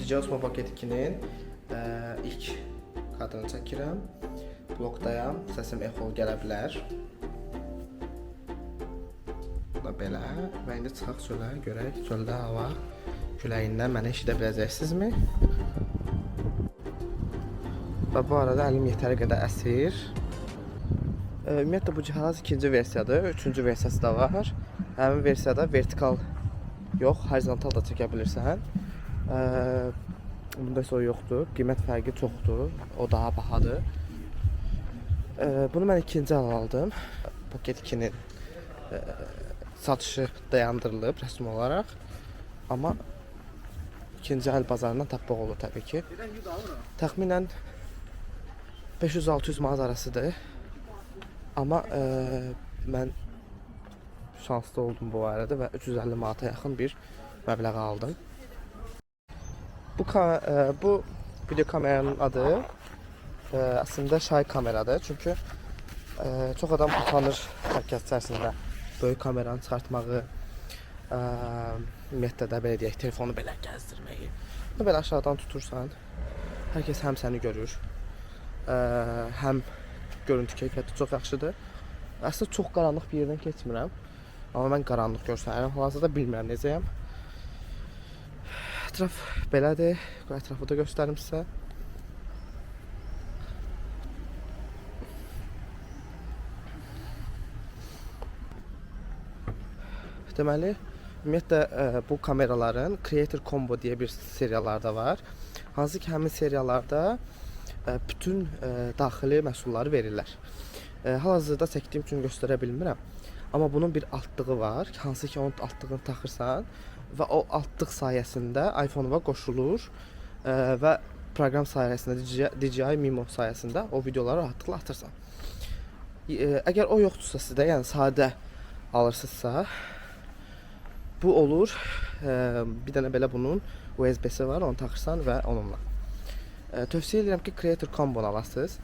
DJ Osmo Pocket 2-nin ilk kadrını çəkirəm. Blokdayam, səsim echo gələ bilər. Bu da belə. Və indi çıxaq çölə, görək çöldə hava küləyindən mənə eşidə biləcəksinizmi? Və bu arada əlim yetəri qədər əsir. Ümumiyyətlə bu cihaz ikinci versiyadır, üçüncü versiyası da var. Həmin versiyada vertikal yox, horizontal da çəkə bilirsən. Bunda isə o yoxdur, qiymət fərqi çoxdur, o daha bahadır. Bunu mən ikinci aldım. Pocket 2-nin satışı dayandırılıb rəsmi olaraq. Amma ikinci əl bazarından tapmaq olur təbii ki. Təxminən 500-600 manat arasıdır. Amma mən şanslı oldum bu arada və 350 manata yaxın bir məbləğ aldım. Bu video kameranın adı aslında şay kameradır. Çünki çox adam utanır hərəkət içərisində böyük kameranı çıxartmağı, ümumiyyətlə də belə deyək, telefonu belə gəzdirməyi. Bunu belə aşağıdan tutursan, hər kəs həm səni görür, həm görüntü keyfiyyəti çox yaxşıdır. Əslində çox qaranlıq bir yerdən keçmirəm. Amma mən qaranlıq görsənirəm. Hal-hazırda bilmirəm necəyəm. Ətraf belədir. Ətrafı da göstərim sizə. Deməli, ümumiyyətlə bu kameraların Creator Combo deyə bir seriyaları da var. Hansı ki, həmin seriyalarda bütün daxili məhsulları verirlər. Hal-hazırda çəkdiyim üçün göstərə bilmirəm. Amma bunun bir altlığı var. Hansı ki, onun altlığını taxırsan və o altlıq sayəsində iPhone-a qoşulur və proqram sayəsində DJI Mimo sayəsində o videoları rahatlıqla atırsan. Əgər o yoxdursa sizdə, yəni sadə alırsınızsa, bu olur. Bir dənə belə bunun USB-si var, onu taxırsan və onunla. Tövsiyə edirəm ki, Creator Combo-nu alasınız.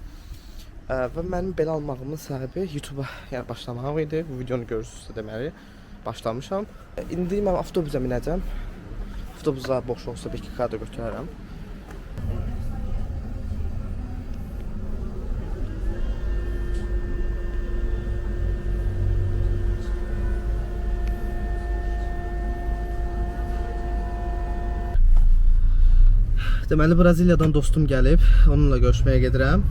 Və mənim belə almağımın səbəbi YouTube-a başlamağım idi. Bu videonu görürsünüzsə deməli başlamışam. İndi mən avtobusa minəcəm. Avtobusa boş olsa bir iki kadr götürərəm. Deməli Braziliyadan dostum gəlib. Onunla görüşməyə gedirəm.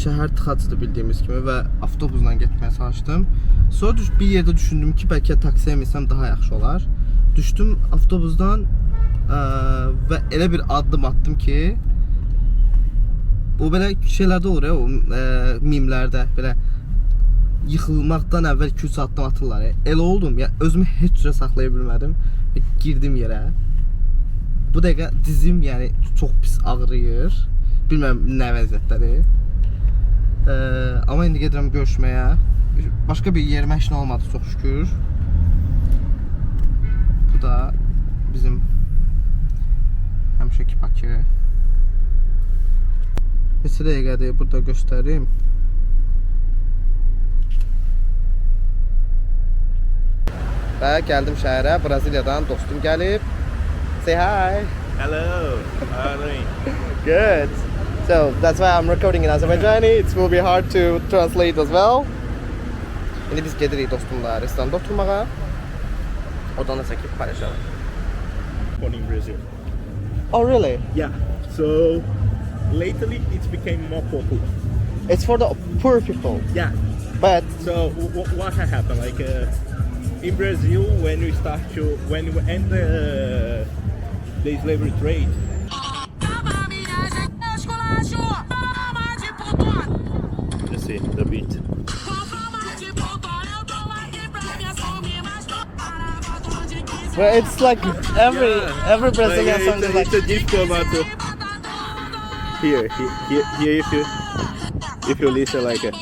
Şəhər tıxacıdır bildiyimiz kimi və avtobusla getməyə çalışdım. Sonra bir yerdə düşündüm ki, bəlkə taksiyə minsəm daha yaxşı olar. Düşdüm avtobusdan və elə bir addım attım ki, o belə şeylərdə olur ya, o mimlərdə belə yıxılmaqdan əvvəl 2-3 addım atırlar. Elə oldum, ya özümü heç cürə saxlaya bilmədim və girdim yerə. Bu dəqiqə dizim yəni çox pis ağrıyır. Bilməm nə vəziyyətdədir. Amma indi gedirəm görüşməyə. Başqa bir yerimə heç nə olmadı, çox şükür. Bu da bizim həmişəki Bakı. Neçə dəqiqədir burada göstərim. Və gəldim şəhərə. Braziliyadan dostum gəlib. Say hi. Hello. How are you doing? Good. So that's why I'm recording in Azerbaijani. It will be hard to translate as well. İndi biz gedirik dostumla restoranda oturmağa. Oradan da çəkib paylaşalım. Born in Brazil. Oh really? Yeah. So lately it's became more popular. It's for the poor people. Yeah. But So what happened? Like in Brazil, when we end the slavery trade. Let's see the beat. well, it's like every Brazilian song is like. It's a difficult one to here if you listen like it.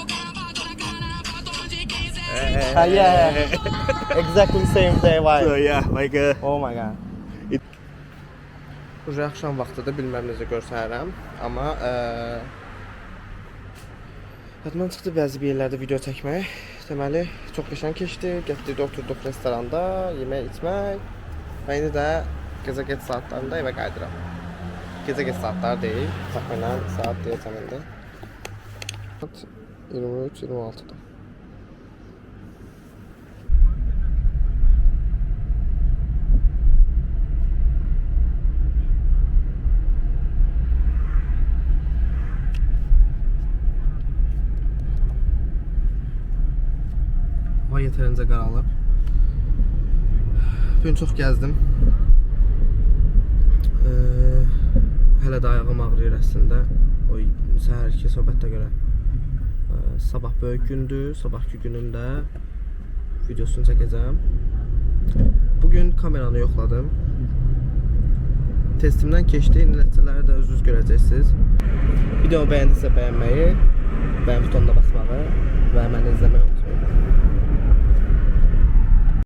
Yeah. Exactly same day vibe. So yeah, like Oh my god. Uca axşam vaxtıdır, bilməm necə görsənirəm. Amma yadımdan çıxdı bəzi bir yerlərdə video çəkmək. Deməli, çox qəşəng keçdi. Getdik, oturduq restoranda, yemək, içmək. Və indi də gecə geç saatlarında evə qayıdıram. Gecə geç saatlar deyil. Təxminən saat deyəcəm indi. Saat 23-26-da. Hava yetərincə qaralıb. Bugün çox gəzdim. Hələ də ayağım ağrıyır əslində. O səhərki söhbətə görə. Sabah böyük gündür. Sabahki günün də videosunu çəkəcəm. Bugün kameranı yoxladım. Testimdən keçdi. İndi nəticələri də özünüz görəcəksiniz. Videomu bəyəndinizsə bəyənməyi, bəyən butonuna basmağı və məni izləməyi unutmayın.